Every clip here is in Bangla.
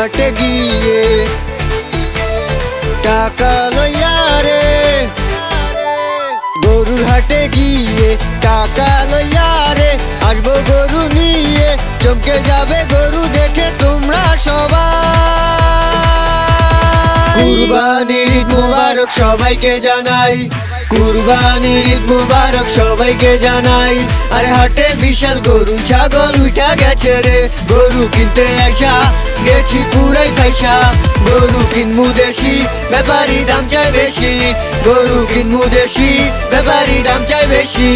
হাটে গিয়ে টাকা লইয়া রে, গরুর হাটে গিয়ে টাকা লইয়া রে, আসবো গরু নিয়ে, চমকে যাবে গরু দেখে তোমরা সবাই। কুরবানির ঈদ মুবারক সবাইকে জানাই, কুরবানির ঈদ মুবারক সবাইকে জানাই। আরে হাটে বিশাল গরু ছাগল উঠা গেছে রে, গরু কিনতে আইসা গেছি পুরাই ফাইসা। গরু কিনমু দেশি, ব্যাপারী দাম চাই বেশি, গরু কিনমু দেশি, ব্যাপারী দাম চাই বেশি।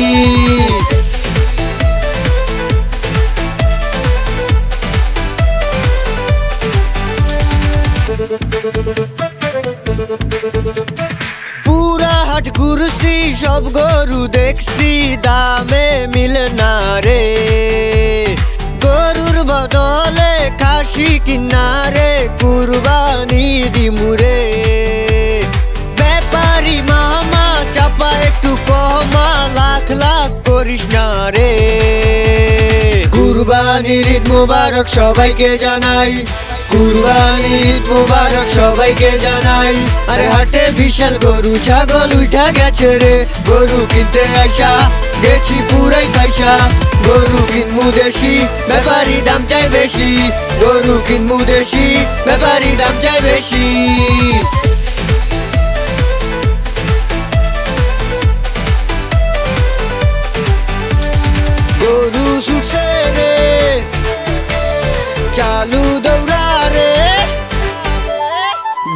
পুরা হাট ঘুরছি সব গরু দেখছি, দামে মিলে না রে, গরুর বদলে খাসি কিনারে কুরবানি দিমুরে। ব্যাপারী মামা চাপা একটু কমা, লাখ লাখ করিস না রে। কুরবানির ঈদ মুবারক সবাইকে জানাই, কুরবানির ঈদ মুবারক সবাইকে জানাই। আরে হাটে বিশাল গরু ছাগল উঠা গেছে রে, গরু কিনতে আইসা গেছি পুরাই ফাইসা। গরু কিনমু দেশি, ব্যাপারী দাম চাই বেশি, গরু কিনমু দেশি, ব্যাপারী দাম চাই বেশি। গরু ছুটছে রে, চালু দৌড়া রে,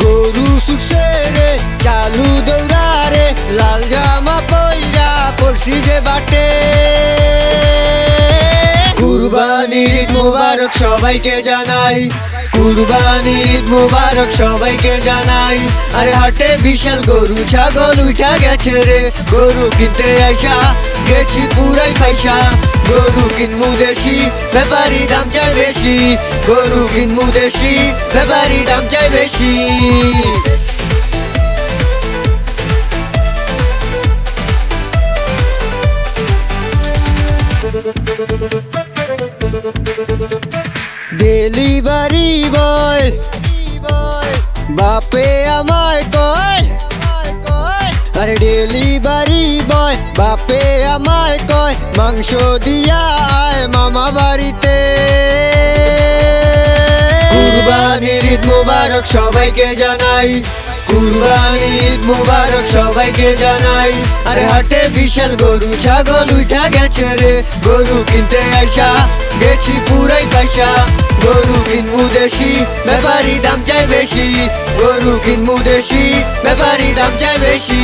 গরু ছুটছে রে, চালু দৌড়া রে, লাল জামা পইরা পড়ছি যে বাটে। কুরবানির ঈদ মুবারক সবাইকে জানাই, কুরবানির ঈদ মুবারক সবাইকে জানাই। আরে হাটে বিশাল গরু ছাগল উঠা গেছে রে, গরু কিনতে আইসা গেছি পুরাই ফাইসা। গরু কিনমু দেশি, ব্যাপারী দাম চাই বেশি, গরু কিনমু দেশি, ব্যাপারী দাম চাই বেশি। ডেলিভারি বয় বাপে আমায় কয়, আরে ডেলিভারি বয় বাপে আমায় কয়, মাংস দিয়া আয় মামা বাড়িতে। কুরবানির ঈদ মুবারক সবাইকে জানাই, কুরবানির ঈদ মুবারক সবাইকে জানাই। আরে হাটে বিশাল গরু ছাগল উঠা গেছে রে, গরু কিনতে আইসা গেছি পুরাই ফাইসা। গরু কিনমু দেশি, ব্যাপারী দাম চাই বেশি, গরু কিনমু দেশি, ব্যাপারী দাম চাই বেশি।